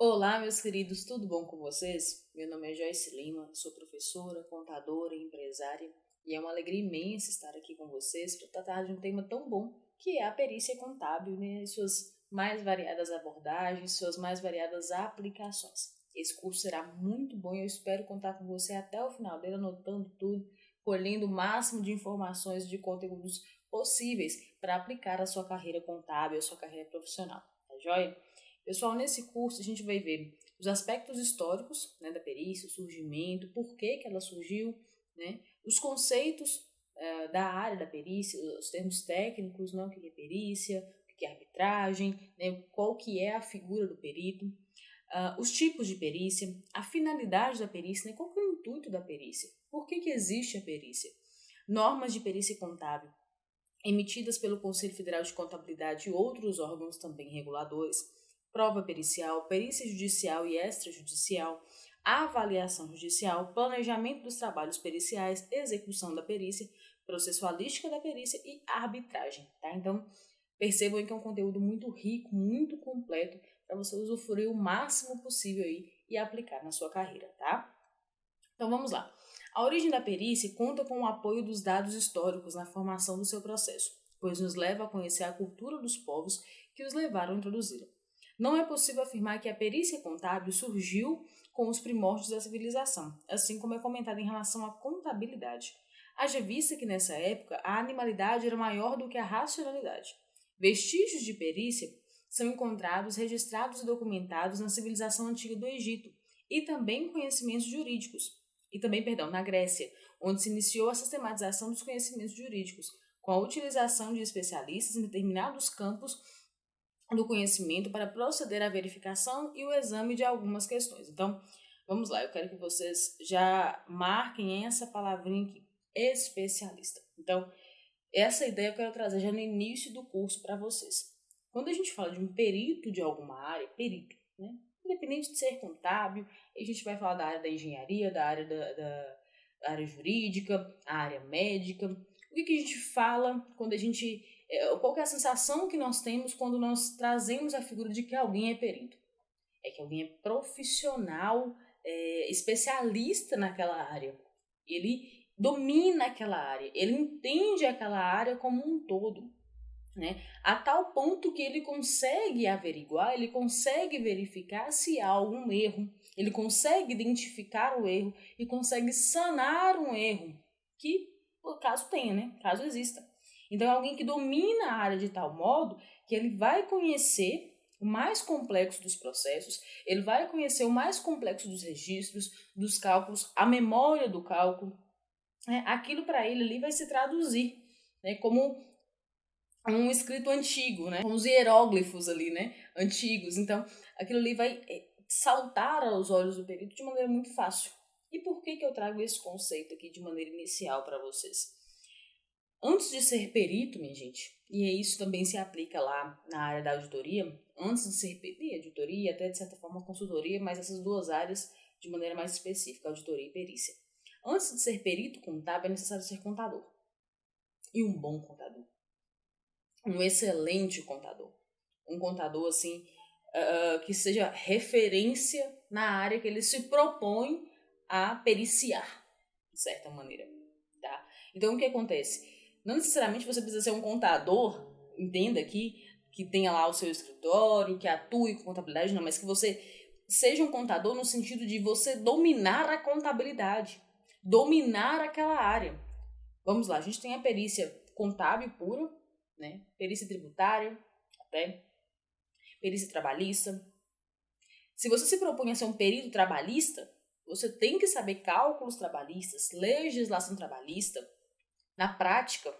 Olá, meus queridos, tudo bom com vocês? Meu nome é Joyce Lima, sou professora, contadora e empresária e é uma alegria imensa estar aqui com vocês para tratar de um tema tão bom que é a perícia contábil, né? E suas mais variadas abordagens, suas mais variadas aplicações. Esse curso será muito bom e eu espero contar com você até o final dele, anotando tudo, colhendo o máximo de informações e de conteúdos possíveis para aplicar a sua carreira contábil, a sua carreira profissional, tá joia? Pessoal, nesse curso a gente vai ver os aspectos históricos, né, da perícia, o surgimento, por que ela surgiu, né, os conceitos da área da perícia, os termos técnicos, né, o que é perícia, o que é arbitragem, né, qual que é a figura do perito, os tipos de perícia, a finalidade da perícia, né, qual que é o intuito da perícia, por que existe a perícia, normas de perícia contábil, emitidas pelo Conselho Federal de Contabilidade e outros órgãos também reguladores, prova pericial, perícia judicial e extrajudicial, avaliação judicial, planejamento dos trabalhos periciais, execução da perícia, processualística da perícia e arbitragem, tá? Então, percebam que é um conteúdo muito rico, muito completo, para você usufruir o máximo possível aí e aplicar na sua carreira, tá? Então, vamos lá. A origem da perícia conta com o apoio dos dados históricos na formação do seu processo, pois nos leva a conhecer a cultura dos povos que os levaram a introduzi-la. Não é possível afirmar que a perícia contábil surgiu com os primórdios da civilização, assim como é comentado em relação à contabilidade. Haja vista que nessa época a animalidade era maior do que a racionalidade. Vestígios de perícia são encontrados, registrados e documentados na civilização antiga do Egito e também conhecimentos jurídicos, na Grécia, onde se iniciou a sistematização dos conhecimentos jurídicos, com a utilização de especialistas em determinados campos do conhecimento para proceder à verificação e o exame de algumas questões. Então, vamos lá, eu quero que vocês já marquem essa palavrinha aqui, especialista. Então, essa ideia eu quero trazer já no início do curso para vocês. Quando a gente fala de um perito de alguma área, perito, né? Independente de ser contábil, a gente vai falar da área da engenharia, da área da área jurídica, a área médica. O que a gente fala quando a gente... qual que é a sensação que nós temos quando nós trazemos a figura de que alguém é perito? É que alguém é profissional, especialista naquela área. Ele domina aquela área, ele entende aquela área como um todo, né? A tal ponto que ele consegue averiguar, ele consegue verificar se há algum erro, ele consegue identificar o erro e consegue sanar um erro que, caso tenha, né? Caso exista. Então é alguém que domina a área de tal modo que ele vai conhecer o mais complexo dos processos, ele vai conhecer o mais complexo dos registros, dos cálculos, a memória do cálculo, né? Aquilo para ele ali vai se traduzir, né, como um escrito antigo, né? Com os hieróglifos ali, né? Antigos. Então, aquilo ali vai saltar aos olhos do perito de maneira muito fácil. E por que eu trago esse conceito aqui de maneira inicial para vocês? Antes de ser perito, minha gente, e isso também se aplica lá na área da auditoria, antes de ser perito, auditoria, até de certa forma consultoria, mas essas duas áreas de maneira mais específica, auditoria e perícia. Antes de ser perito contábil, é necessário ser contador. E um bom contador. Um excelente contador. Um contador, assim, que seja referência na área que ele se propõe a periciar, de certa maneira, tá? Então, o que acontece? Não necessariamente você precisa ser um contador, entenda aqui, que tenha lá o seu escritório, que atue com contabilidade, não, mas que você seja um contador no sentido de você dominar a contabilidade, dominar aquela área. Vamos lá, a gente tem a perícia contábil pura, né? Perícia tributária, até perícia trabalhista. Se você se propõe a ser um perito trabalhista, você tem que saber cálculos trabalhistas, legislação trabalhista, na prática,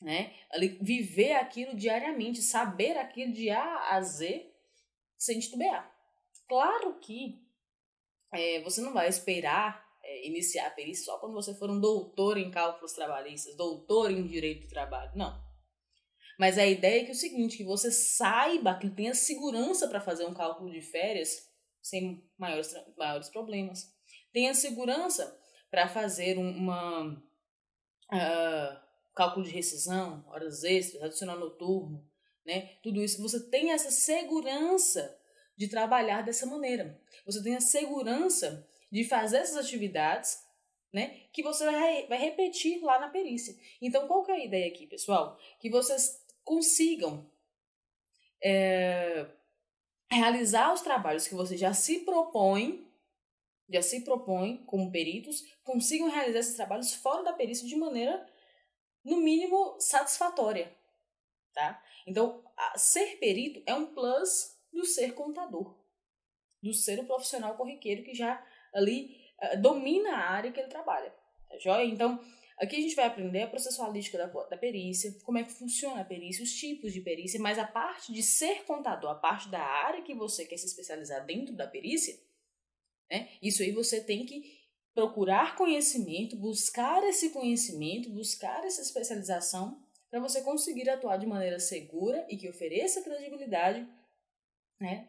né? Viver aquilo diariamente, saber aquilo de A a Z, sem titubear. Claro que você não vai esperar iniciar a perícia só quando você for um doutor em cálculos trabalhistas, doutor em direito do trabalho, não. Mas a ideia é que é o seguinte, que você saiba, que tenha segurança para fazer um cálculo de férias sem maiores problemas. Tenha segurança para fazer cálculo de rescisão, horas extras, adicional noturno, né? Tudo isso. Você tem essa segurança de trabalhar dessa maneira. Você tem a segurança de fazer essas atividades, né, que você vai repetir lá na perícia. Então, qual que é a ideia aqui, pessoal? Que vocês consigam realizar os trabalhos que você já se propõe como peritos, consigam realizar esses trabalhos fora da perícia de maneira, no mínimo, satisfatória, tá? Então, ser perito é um plus do ser contador, do ser um profissional corriqueiro que já ali domina a área que ele trabalha, tá joia? Então, aqui a gente vai aprender a processualística da perícia, como é que funciona a perícia, os tipos de perícia, mas a parte de ser contador, a parte da área que você quer se especializar dentro da perícia, né? Isso aí você tem que procurar conhecimento, buscar esse conhecimento, buscar essa especialização para você conseguir atuar de maneira segura e que ofereça credibilidade, né,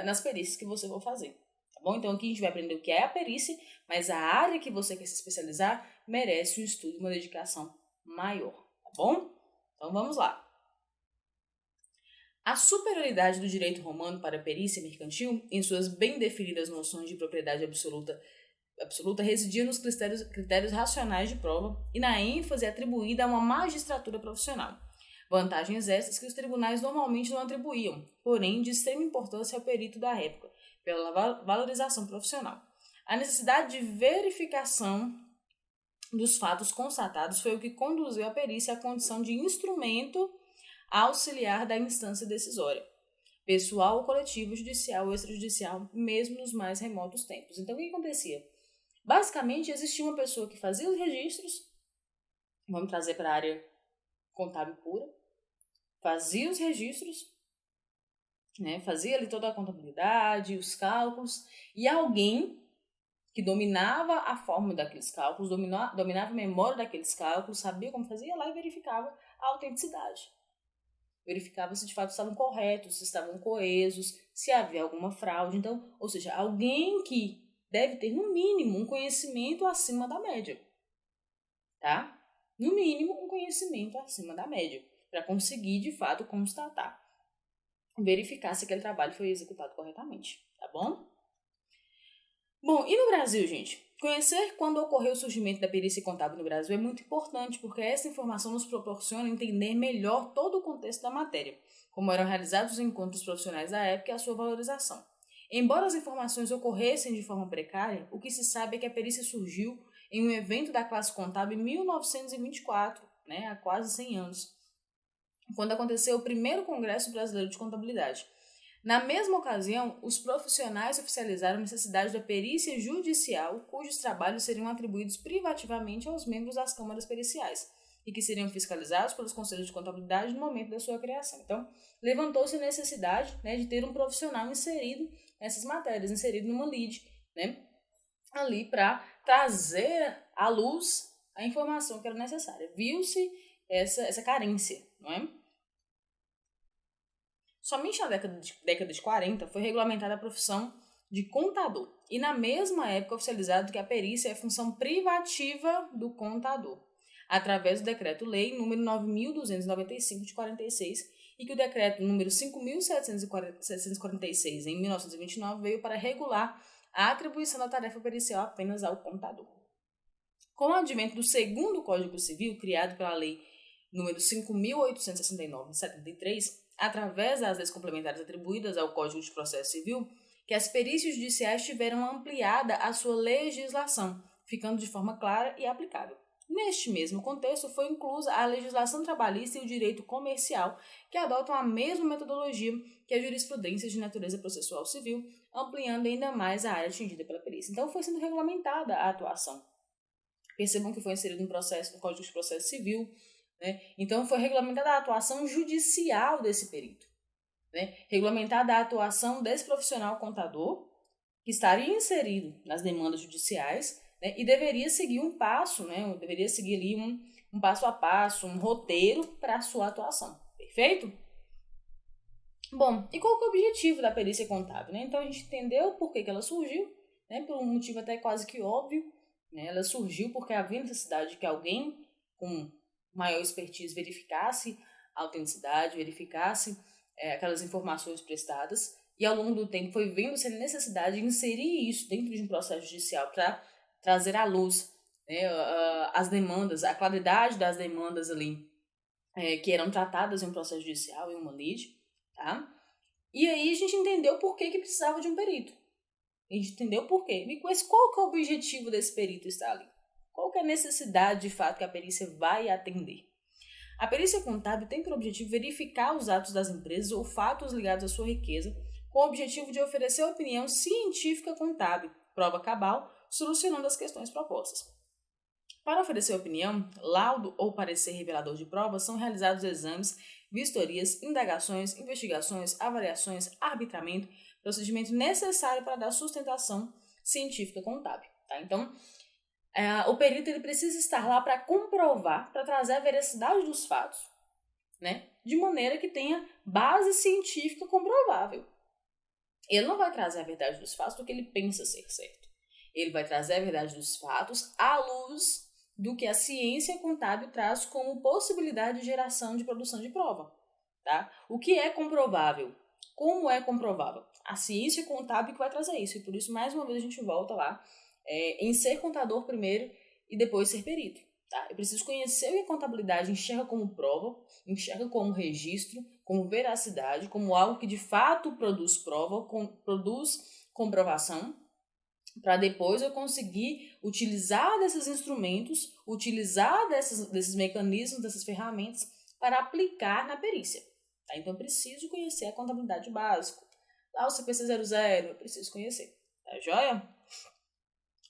nas perícias que você for fazer. Tá bom? Então aqui a gente vai aprender o que é a perícia, mas a área que você quer se especializar merece um estudo e uma dedicação maior. Tá bom? Então vamos lá. A superioridade do direito romano para a perícia mercantil, em suas bem definidas noções de propriedade absoluta residia nos critérios racionais de prova e na ênfase atribuída a uma magistratura profissional. Vantagens essas que os tribunais normalmente não atribuíam, porém de extrema importância ao perito da época, pela valorização profissional. A necessidade de verificação dos fatos constatados foi o que conduziu a perícia à condição de instrumento auxiliar da instância decisória, pessoal ou coletivo, judicial ou extrajudicial, mesmo nos mais remotos tempos. Então, o que acontecia? Basicamente, existia uma pessoa que fazia os registros, vamos trazer para a área contábil pura, fazia os registros, né, fazia ali toda a contabilidade, os cálculos, e alguém que dominava a fórmula daqueles cálculos, dominava a memória daqueles cálculos, sabia como fazia, ia lá e verificava a autenticidade. Verificava se de fato estavam corretos, se estavam coesos, se havia alguma fraude. Então, ou seja, alguém que deve ter, no mínimo, um conhecimento acima da média. Tá? No mínimo, um conhecimento acima da média, para conseguir, de fato, constatar, verificar se aquele trabalho foi executado corretamente. Tá bom? Bom, e no Brasil, gente? Conhecer quando ocorreu o surgimento da perícia contábil no Brasil é muito importante, porque essa informação nos proporciona entender melhor todo o contexto da matéria, como eram realizados os encontros profissionais da época e a sua valorização. Embora as informações ocorressem de forma precária, o que se sabe é que a perícia surgiu em um evento da classe contábil em 1924, né, há quase 100 anos, quando aconteceu o primeiro Congresso Brasileiro de Contabilidade. Na mesma ocasião, os profissionais oficializaram a necessidade da perícia judicial, cujos trabalhos seriam atribuídos privativamente aos membros das câmaras periciais e que seriam fiscalizados pelos conselhos de contabilidade no momento da sua criação. Então, levantou-se a necessidade, né, de ter um profissional inserido nessas matérias, inserido numa lide, né, ali para trazer à luz a informação que era necessária. Viu-se essa carência, não é? Somente na década de 40 foi regulamentada a profissão de contador e na mesma época oficializado que a perícia é função privativa do contador, através do Decreto-Lei número 9.295 de 46 e que o Decreto número 5.746 em 1929 veio para regular a atribuição da tarefa pericial apenas ao contador. Com o advento do segundo Código Civil, criado pela Lei número 5.869 de 73, através das leis complementares atribuídas ao Código de Processo Civil, que as perícias judiciais tiveram ampliada a sua legislação, ficando de forma clara e aplicável. Neste mesmo contexto, foi inclusa a legislação trabalhista e o direito comercial, que adotam a mesma metodologia que a jurisprudência de natureza processual civil, ampliando ainda mais a área atingida pela perícia. Então, foi sendo regulamentada a atuação. Percebam que foi inserido no Código de Processo Civil, né? Então, foi regulamentada a atuação judicial desse perito, né? Regulamentada a atuação desse profissional contador, que estaria inserido nas demandas judiciais, né? E deveria seguir um passo, né? Deveria seguir ali um passo a passo, um roteiro para a sua atuação. Perfeito? Bom, e qual que é o objetivo da perícia contábil, né? Então, a gente entendeu por que ela surgiu, né? Por um motivo até quase que óbvio, né? Ela surgiu porque havia necessidade de que alguém com maior expertise verificasse a autenticidade, verificasse aquelas informações prestadas e ao longo do tempo foi vendo-se a necessidade de inserir isso dentro de um processo judicial para trazer à luz, né, as demandas, a qualidade das demandas ali que eram tratadas em um processo judicial, em uma lide, tá? E aí a gente entendeu por que precisava de um perito. A gente entendeu por quê. Mas qual que é o objetivo desse perito estar ali? Qual que é a necessidade, de fato, que a perícia vai atender? A perícia contábil tem por objetivo verificar os atos das empresas ou fatos ligados à sua riqueza, com o objetivo de oferecer opinião científica contábil, prova cabal, solucionando as questões propostas. Para oferecer opinião, laudo ou parecer revelador de provas, são realizados exames, vistorias, indagações, investigações, avaliações, arbitramento, procedimento necessário para dar sustentação científica contábil. Tá? Então, o perito ele precisa estar lá para comprovar, para trazer a veracidade dos fatos, né? De maneira que tenha base científica comprovável. Ele não vai trazer a verdade dos fatos do que ele pensa ser certo. Ele vai trazer a verdade dos fatos à luz do que a ciência contábil traz como possibilidade de geração de produção de prova. Tá? O que é comprovável? Como é comprovável? A ciência contábil que vai trazer isso. E por isso, mais uma vez, a gente volta lá em ser contador primeiro e depois ser perito. Tá? Eu preciso conhecer o que a contabilidade enxerga como prova, enxerga como registro, como veracidade, como algo que de fato produz prova, produz comprovação, para depois eu conseguir utilizar desses instrumentos, utilizar desses mecanismos, dessas ferramentas para aplicar na perícia. Tá? Então eu preciso conhecer a contabilidade básica. Lá o CPC 00, eu preciso conhecer. Tá joia?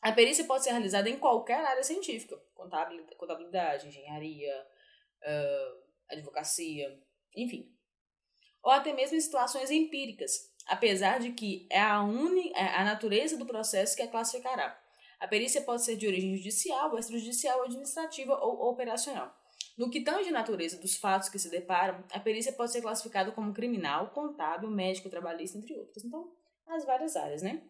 A perícia pode ser realizada em qualquer área científica, contabilidade, engenharia, advocacia, enfim. Ou até mesmo em situações empíricas, apesar de que é a natureza do processo que a classificará. A perícia pode ser de origem judicial, extrajudicial, administrativa ou operacional. No que tange a natureza dos fatos que se deparam, a perícia pode ser classificada como criminal, contábil, médico, trabalhista, entre outros. Então, as várias áreas, né,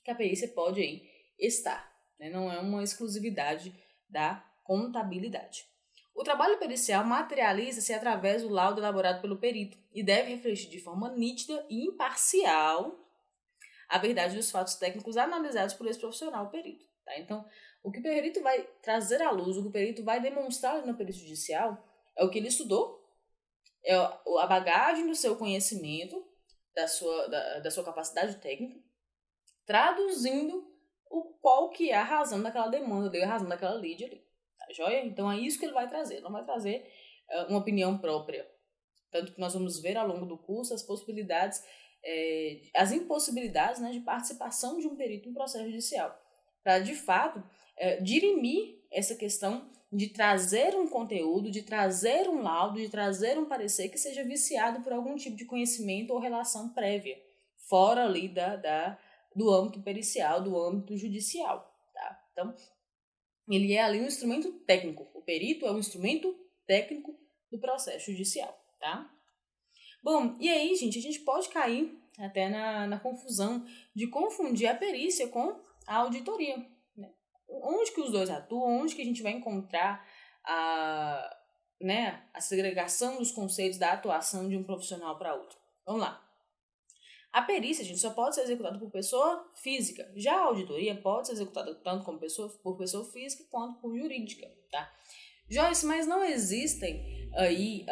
que a perícia pode aí estar, né? Não é uma exclusividade da contabilidade. O trabalho pericial materializa-se através do laudo elaborado pelo perito e deve refletir de forma nítida e imparcial a verdade dos fatos técnicos analisados por esse profissional perito. Tá? Então, o que o perito vai trazer à luz, o que o perito vai demonstrar na perícia judicial é o que ele estudou, é a bagagem do seu conhecimento, da sua capacidade técnica, traduzindo qual que é a razão daquela demanda, a razão daquela lide ali. Tá joia? Então é isso que ele vai trazer. Não vai trazer uma opinião própria. Tanto que nós vamos ver ao longo do curso as possibilidades, as impossibilidades, né, de participação de um perito no processo judicial. Para, de fato, dirimir essa questão de trazer um conteúdo, de trazer um laudo, de trazer um parecer que seja viciado por algum tipo de conhecimento ou relação prévia, fora ali do âmbito pericial, do âmbito judicial. Tá? Então, ele é ali um instrumento técnico. O perito é um instrumento técnico do processo judicial. Tá? Bom, e aí, gente, a gente pode cair até na confusão de confundir a perícia com a auditoria. Né? Onde que os dois atuam, onde que a gente vai encontrar a segregação dos conceitos da atuação de um profissional para outro. Vamos lá. A perícia, gente, só pode ser executada por pessoa física. Já a auditoria pode ser executada tanto por pessoa física quanto por jurídica, tá? Joyce, mas não existem aí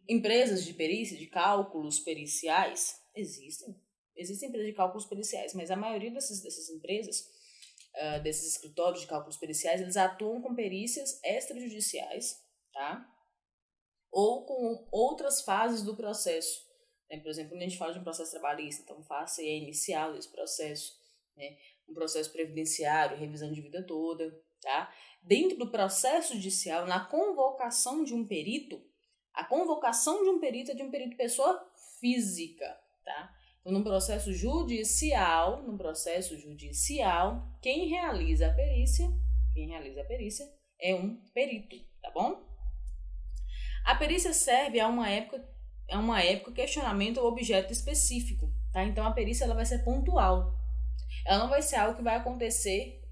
empresas de perícia, de cálculos periciais? Existem. Existem empresas de cálculos periciais, mas a maioria dessas empresas, desses escritórios de cálculos periciais, eles atuam com perícias extrajudiciais, tá? Ou com outras fases do processo. Por exemplo, quando a gente fala de um processo trabalhista, então fase inicial desse processo, né? Um processo previdenciário, revisão de vida toda, tá? Dentro do processo judicial, na convocação de um perito, a convocação de um perito é de um perito pessoa física, tá? Então, no processo judicial, quem realiza a perícia é um perito, tá bom? A perícia serve a uma época, questionamento ou objeto específico, tá? Então a perícia ela vai ser pontual. Ela não vai ser algo que vai acontecer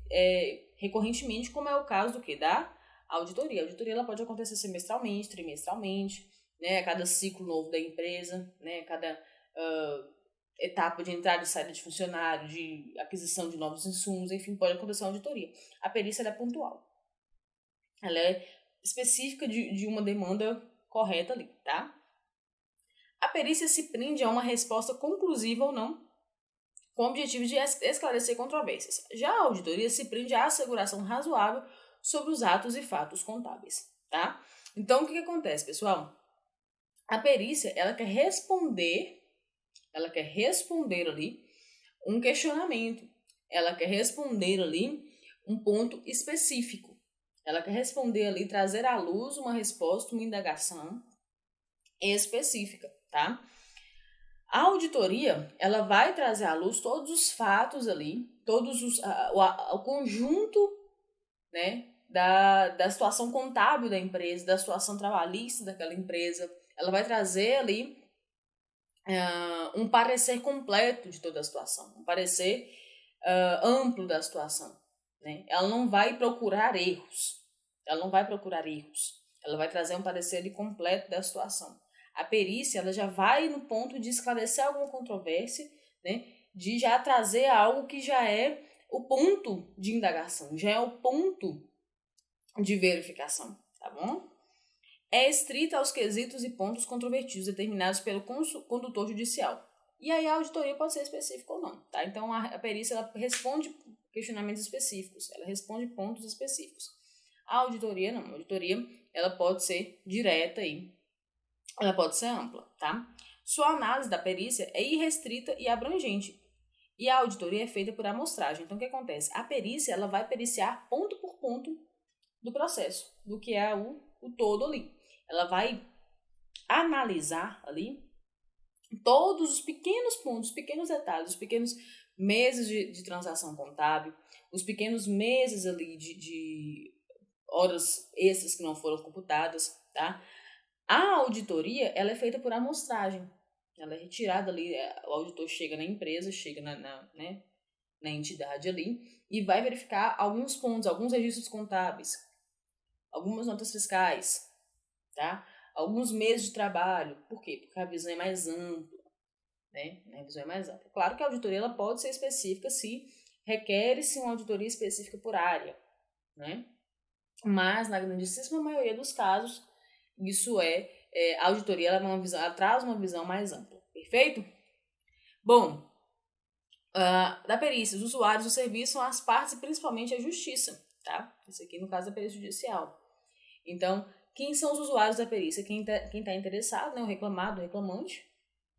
recorrentemente, como é o caso da auditoria. A auditoria ela pode acontecer semestralmente, trimestralmente, né? A cada ciclo novo da empresa, né? A cada etapa de entrada e saída de funcionário, de aquisição de novos insumos, enfim, pode acontecer uma auditoria. A perícia ela é pontual. Ela é específica de uma demanda correta ali, tá? A perícia se prende a uma resposta conclusiva ou não, com o objetivo de esclarecer controvérsias. Já a auditoria se prende à asseguração razoável sobre os atos e fatos contábeis, tá? Então, o que acontece, pessoal? A perícia, ela quer responder ali um questionamento, ela quer responder ali um ponto específico, ela quer responder ali, trazer à luz uma resposta, uma indagação específica, tá? A auditoria, ela vai trazer à luz todos os fatos ali, o conjunto, né, da situação contábil da empresa, da situação trabalhista daquela empresa. Ela vai trazer ali um parecer completo de toda a situação, um parecer amplo da situação, né? Ela não vai procurar erros, ela vai trazer um parecer ali completo da situação. A perícia, ela já vai no ponto de esclarecer alguma controvérsia, né? De já trazer algo que já é o ponto de indagação, já é o ponto de verificação, tá bom? É estrita aos quesitos e pontos controvertidos determinados pelo condutor judicial. E aí a auditoria pode ser específica ou não, tá? Então a perícia, ela responde questionamentos específicos, ela responde pontos específicos. A auditoria não, a auditoria, ela pode ser direta aí, ela pode ser ampla, tá? Sua análise da perícia é irrestrita e abrangente. E a auditoria é feita por amostragem. Então, o que acontece? A perícia, ela vai periciar ponto por ponto do processo, do que é o todo ali. Ela vai analisar ali todos os pequenos pontos, os pequenos detalhes, os pequenos meses de transação contábil, os pequenos meses ali de horas extras que não foram computadas, tá? A auditoria, ela é feita por amostragem. Ela é retirada ali, o auditor chega na empresa, chega na entidade ali e vai verificar alguns pontos, alguns registros contábeis, algumas notas fiscais, tá? Alguns meses de trabalho. Por quê? Porque a visão é mais ampla, né? A visão é mais ampla. Claro que a auditoria ela pode ser específica se requer-se uma auditoria específica por área, né? Mas, na grandíssima maioria dos casos, isso a auditoria ela traz uma visão mais ampla, perfeito? Bom, da perícia, os usuários do serviço são as partes e principalmente a justiça, tá? Isso aqui no caso da perícia judicial. Então, quem são os usuários da perícia? Quem tá interessado, né? O reclamado, o reclamante,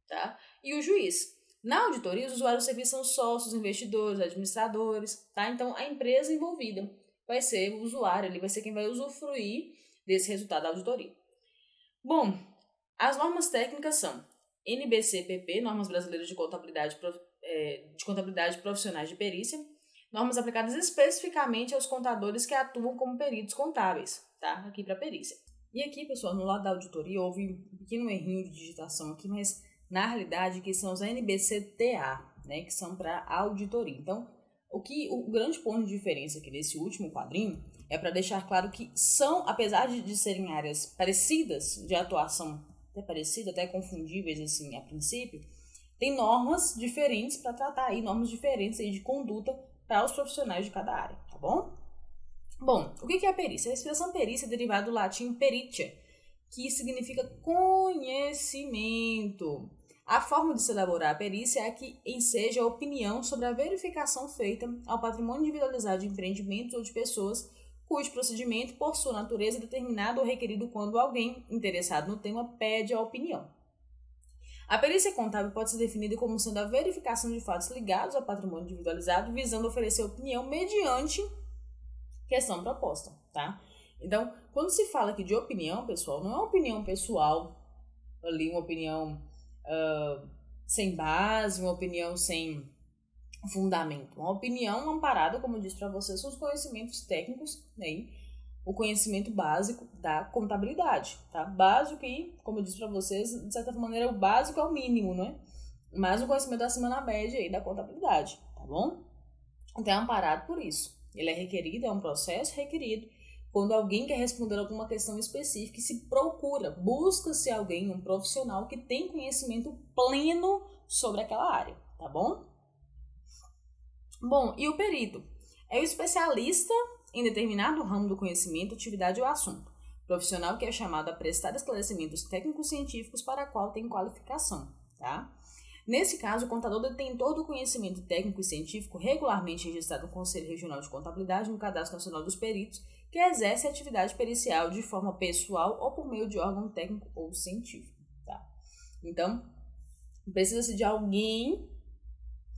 tá? E o juiz. Na auditoria, os usuários do serviço são sócios, investidores, administradores, tá? Então, a empresa envolvida vai ser o usuário, ele vai ser quem vai usufruir desse resultado da auditoria. Bom, as normas técnicas são NBC-PP, Normas Brasileiras de Contabilidade Profissionais de Perícia, normas aplicadas especificamente aos contadores que atuam como peritos contábeis, tá? Aqui para perícia. E aqui, pessoal, no lado da auditoria houve um pequeno errinho de digitação aqui, mas na realidade que são os NBC-TA, né, que são para auditoria. Então, o grande ponto de diferença aqui nesse último quadrinho é para deixar claro que são, apesar de serem áreas parecidas de atuação, até parecidas, até confundíveis assim a princípio, tem normas diferentes para tratar aí, normas diferentes aí de conduta para os profissionais de cada área, tá bom? Bom, o que é a perícia? A expressão perícia é derivada do latim peritia, que significa conhecimento. A forma de se elaborar a perícia é que enseja a opinião sobre a verificação feita ao patrimônio individualizado de empreendimentos ou de pessoas cujo procedimento, por sua natureza, é determinado ou requerido quando alguém interessado no tema pede a opinião. A perícia contábil pode ser definida como sendo a verificação de fatos ligados ao patrimônio individualizado, visando oferecer opinião mediante questão proposta, tá? Então, quando se fala aqui de opinião, pessoal, não é uma opinião pessoal, ali uma opinião sem base, uma opinião sem fundamento. Uma opinião amparada, como eu disse para vocês, são os conhecimentos técnicos, né? O conhecimento básico da contabilidade, tá? Básico e, como eu disse para vocês, de certa maneira, o básico é o mínimo, né? Mas o conhecimento acima da média aí da contabilidade, tá bom? Então é amparado por isso. Ele é requerido, é um processo requerido quando alguém quer responder alguma questão específica e se procura, busca-se alguém, um profissional que tem conhecimento pleno sobre aquela área, tá bom? Bom, e o perito? É o especialista em determinado ramo do conhecimento, atividade ou assunto. Profissional que é chamado a prestar esclarecimentos técnicos científicos para a qual tem qualificação, tá? Nesse caso, o contador detentor do conhecimento técnico e científico regularmente registrado no Conselho Regional de Contabilidade no Cadastro Nacional dos Peritos, que exerce a atividade pericial de forma pessoal ou por meio de órgão técnico ou científico, tá? Então, precisa-se de alguém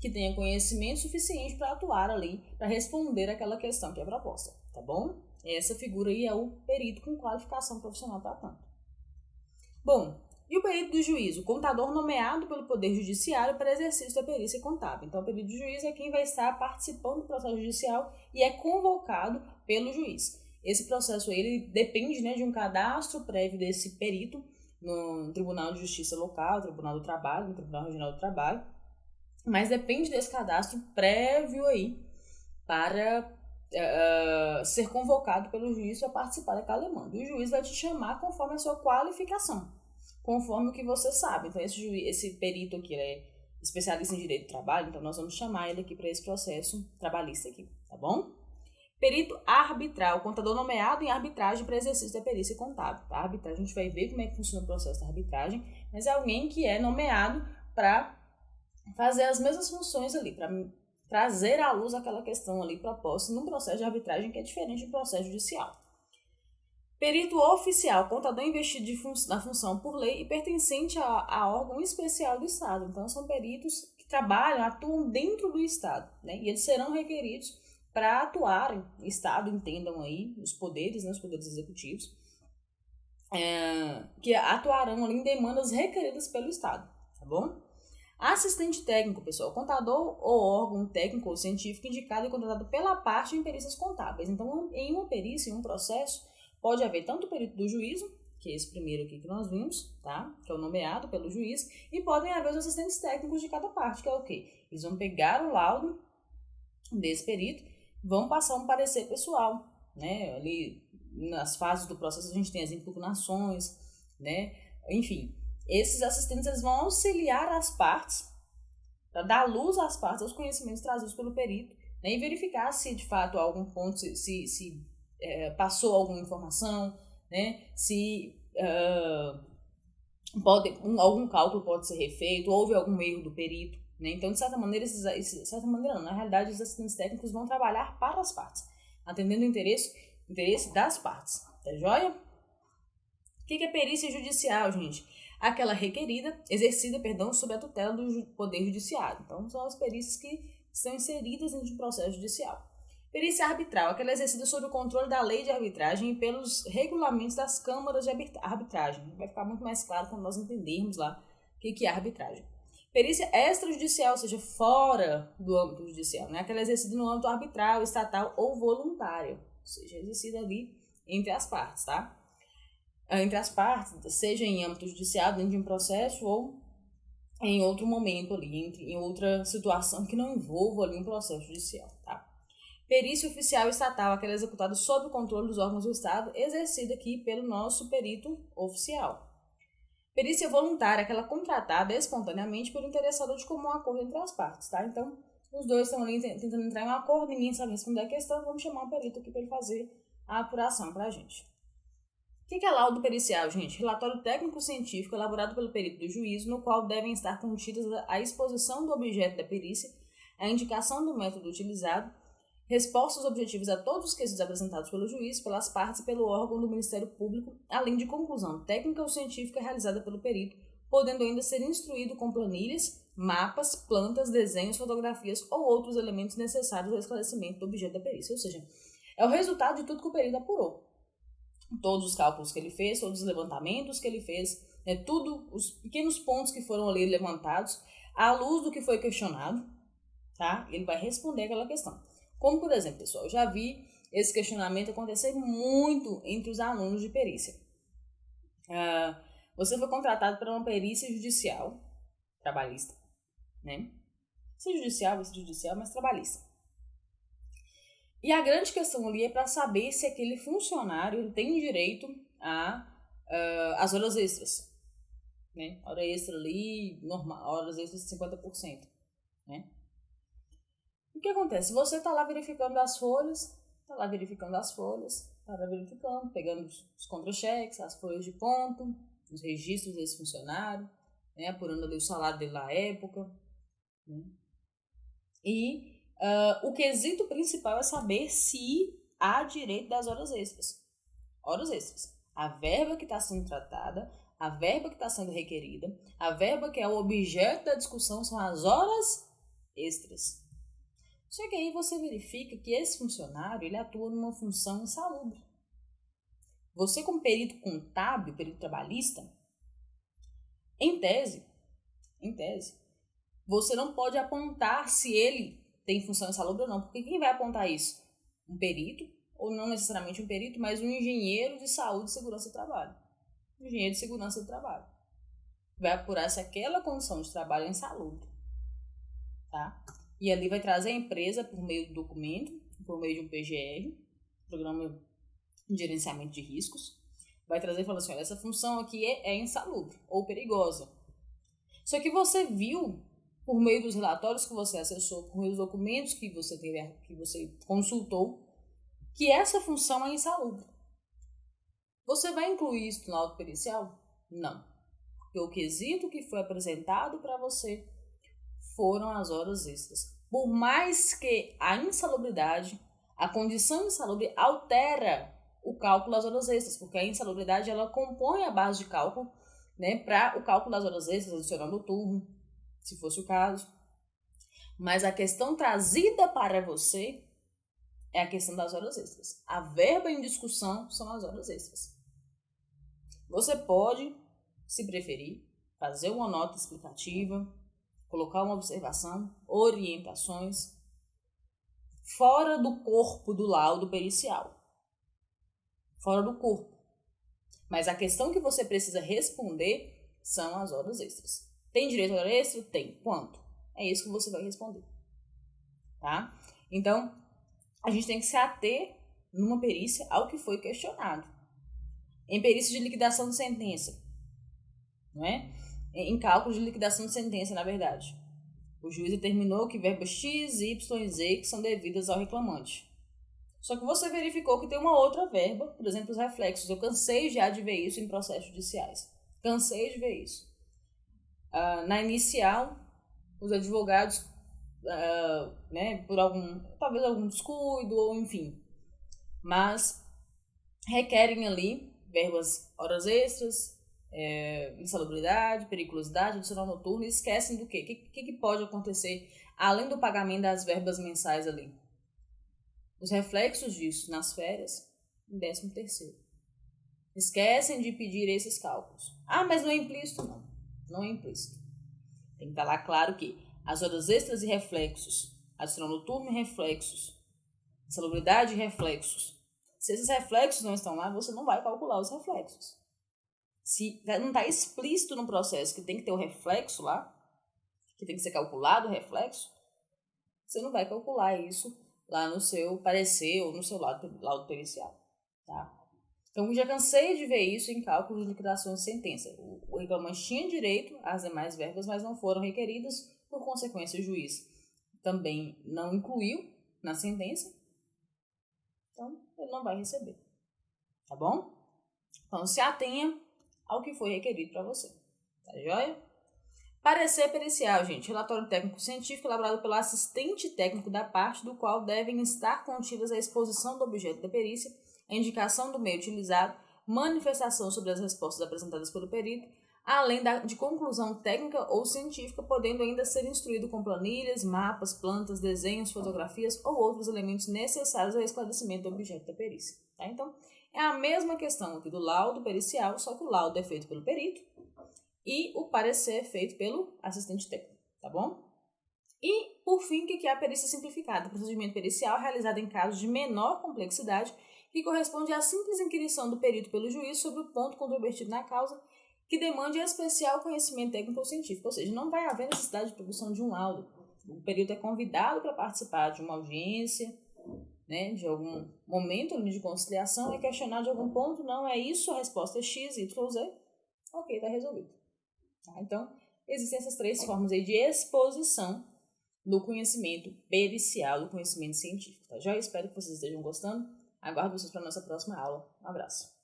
que tenha conhecimento suficiente para atuar ali, para responder aquela questão que é proposta, tá bom? Essa figura aí é o perito com qualificação profissional para tanto. Bom, e o perito do juízo? O contador nomeado pelo Poder Judiciário para exercício da perícia contábil. Então, o perito do juízo é quem vai estar participando do processo judicial e é convocado pelo juiz. Esse processo aí, ele depende, né, de um cadastro prévio desse perito no Tribunal de Justiça Local, Tribunal do Trabalho, no Tribunal Regional do Trabalho, mas depende desse cadastro prévio aí para ser convocado pelo juiz para participar daquela demanda. E o juiz vai te chamar conforme a sua qualificação, conforme o que você sabe. Então, esse perito aqui, ele é especialista em direito do trabalho, então nós vamos chamar ele aqui para esse processo trabalhista aqui, tá bom? Perito arbitral, contador nomeado em arbitragem para exercício da perícia contábil. Tá? A arbitragem, a gente vai ver como é que funciona o processo da arbitragem, mas é alguém que é nomeado para fazer as mesmas funções ali, para trazer à luz aquela questão ali proposta num processo de arbitragem que é diferente do processo judicial. Perito oficial, contador investido na função por lei e pertencente a órgão especial do Estado. Então, são peritos que trabalham, atuam dentro do Estado, né? E eles serão requeridos para atuarem, Estado, entendam aí, os poderes, né, os poderes executivos, que atuarão ali em demandas requeridas pelo Estado, tá bom? Assistente técnico, pessoal, contador ou órgão técnico ou científico indicado e contratado pela parte em perícias contábeis. Então, em uma perícia, em um processo, pode haver tanto o perito do juízo, que é esse primeiro aqui que nós vimos, tá? Que é o nomeado pelo juiz, e podem haver os assistentes técnicos de cada parte, que é o quê? Eles vão pegar o laudo desse perito, vão passar um parecer pessoal, né? Ali nas fases do processo a gente tem as impugnações, né? Enfim, esses assistentes eles vão auxiliar as partes, para dar luz às partes, aos conhecimentos trazidos pelo perito, né? E verificar se de fato há algum ponto, se passou alguma informação, né? Se algum cálculo pode ser refeito, houve algum erro do perito, né? Então, de certa maneira, na realidade, os assistentes técnicos vão trabalhar para as partes, atendendo o interesse das partes, tá joia? O que é perícia judicial, gente? Aquela exercida, sob a tutela do Poder Judiciário. Então, são as perícias que estão inseridas dentro do processo judicial. Perícia arbitral, aquela exercida sob o controle da lei de arbitragem e pelos regulamentos das câmaras de arbitragem. Vai ficar muito mais claro quando nós entendermos lá o que é arbitragem. Perícia extrajudicial, ou seja, fora do âmbito judicial, né? Aquela exercida no âmbito arbitral, estatal ou voluntário, ou seja, exercida ali entre as partes, tá? Entre as partes, seja em âmbito judicial, dentro de um processo ou em outro momento ali, em outra situação que não envolva ali um processo judicial, tá? Perícia oficial estatal, aquela executada sob o controle dos órgãos do Estado, exercida aqui pelo nosso perito oficial. Perícia voluntária, aquela contratada espontaneamente pelo interessado de comum acordo entre as partes, tá? Então, os dois estão ali tentando entrar em um acordo, ninguém sabe responder a questão, vamos chamar um perito aqui para ele fazer a apuração para a gente. O que é laudo pericial, gente? Relatório técnico-científico elaborado pelo perito do juízo, no qual devem estar contidas a exposição do objeto da perícia, a indicação do método utilizado, respostas objetivas a todos os quesitos apresentados pelo juiz, pelas partes e pelo órgão do Ministério Público, além de conclusão técnica ou científica realizada pelo perito, podendo ainda ser instruído com planilhas, mapas, plantas, desenhos, fotografias ou outros elementos necessários ao esclarecimento do objeto da perícia. Ou seja, é o resultado de tudo que o perito apurou. Todos os cálculos que ele fez, todos os levantamentos que ele fez, tudo, os pequenos pontos que foram ali levantados, à luz do que foi questionado, tá? Ele vai responder aquela questão. Como, por exemplo, pessoal, eu já vi esse questionamento acontecer muito entre os alunos de perícia. Você foi contratado para uma perícia judicial, trabalhista, né? Se judicial, mas trabalhista. E a grande questão ali é para saber se aquele funcionário ele tem direito às horas extras, né? Hora extra ali, normal, horas extras de 50%, né? O que acontece? Você está lá verificando as folhas, pegando os contra-cheques, as folhas de ponto, os registros desse funcionário, né? Apurando ali o salário dele na época, né? E o quesito principal é saber se há direito das horas extras. Horas extras. A verba que está sendo tratada, a verba que está sendo requerida, a verba que é o objeto da discussão são as horas extras. Só que aí você verifica que esse funcionário ele atua numa função insalubre. Você, como perito contábil, perito trabalhista, em tese, você não pode apontar se ele tem função insalubre ou não. Porque quem vai apontar isso? Um perito, ou não necessariamente um perito, mas um engenheiro de saúde e segurança do trabalho. Um engenheiro de segurança do trabalho. Vai apurar se aquela condição de trabalho é insalubre. Tá? E ali vai trazer a empresa por meio do documento, por meio de um PGR, Programa de Gerenciamento de Riscos. Vai trazer e falar assim, olha, essa função aqui é insalubre ou perigosa. Só que você viu, por meio dos relatórios que você acessou, por meio dos documentos que você consultou, que essa função é insalubre. Você vai incluir isso no laudo pericial? Não. Porque o quesito que foi apresentado para você foram as horas extras. Por mais que a insalubridade, a condição insalubre altera o cálculo das horas extras, porque a insalubridade ela compõe a base de cálculo, né, para o cálculo das horas extras, adicionando o turno, se fosse o caso. Mas a questão trazida para você é a questão das horas extras. A verba em discussão são as horas extras. Você pode, se preferir, fazer uma nota explicativa, colocar uma observação, orientações, fora do corpo do laudo pericial. Fora do corpo. Mas a questão que você precisa responder são as horas extras. Tem direito a hora extra? Tem. Quanto? É isso que você vai responder. Tá? Então, a gente tem que se ater numa perícia ao que foi questionado. Em perícia de liquidação de sentença, não é? Em cálculo de liquidação de sentença, na verdade. O juiz determinou que verbas X, Y e Z que são devidas ao reclamante. Só que você verificou que tem uma outra verba, por exemplo, os reflexos. Eu cansei já de ver isso em processos judiciais. Cansei de ver isso. Na inicial, os advogados, né, por talvez algum descuido, ou enfim, mas requerem ali verbas horas extras, insalubridade, periculosidade, adicional noturno, e esquecem do quê? O que pode acontecer além do pagamento das verbas mensais ali? Os reflexos disso nas férias, em 13º. Esquecem de pedir esses cálculos. Mas não é implícito? Não. Não é implícito. Tem que estar lá claro que as horas extras e reflexos, adicional noturno e reflexos, insalubridade e reflexos. Se esses reflexos não estão lá, você não vai calcular os reflexos. Se não está explícito no processo que tem que ter o reflexo lá, que tem que ser calculado o reflexo, você não vai calcular isso lá no seu parecer ou no seu laudo pericial. Tá? Então, eu já cansei de ver isso em cálculo de liquidação de sentença. O reclamante tinha direito às demais verbas, mas não foram requeridas, por consequência, o juiz também não incluiu na sentença, então ele não vai receber. Tá bom? Então, se atenha ao que foi requerido para você. Tá joia? Parecer pericial, gente. Relatório técnico científico elaborado pelo assistente técnico da parte, do qual devem estar contidas a exposição do objeto da perícia, a indicação do meio utilizado, manifestação sobre as respostas apresentadas pelo perito, além de conclusão técnica ou científica, podendo ainda ser instruído com planilhas, mapas, plantas, desenhos, fotografias ou outros elementos necessários ao esclarecimento do objeto da perícia. Tá? Então, é a mesma questão aqui do laudo pericial, só que o laudo é feito pelo perito e o parecer é feito pelo assistente técnico, tá bom? E, por fim, o que é a perícia simplificada? O procedimento pericial realizado em casos de menor complexidade, que corresponde à simples inquirição do perito pelo juiz sobre o ponto controvertido na causa, que demande especial conhecimento técnico ou científico, ou seja, não vai haver necessidade de produção de um laudo. O perito é convidado para participar de uma audiência, né, de algum momento de conciliação, é questionado de algum ponto, não é isso, a resposta é X, Y, Z, ok, está resolvido. Tá? Então, existem essas 3 formas aí de exposição do conhecimento pericial, do conhecimento científico. Tá? Já espero que vocês estejam gostando. Aguardo vocês para a nossa próxima aula. Um abraço.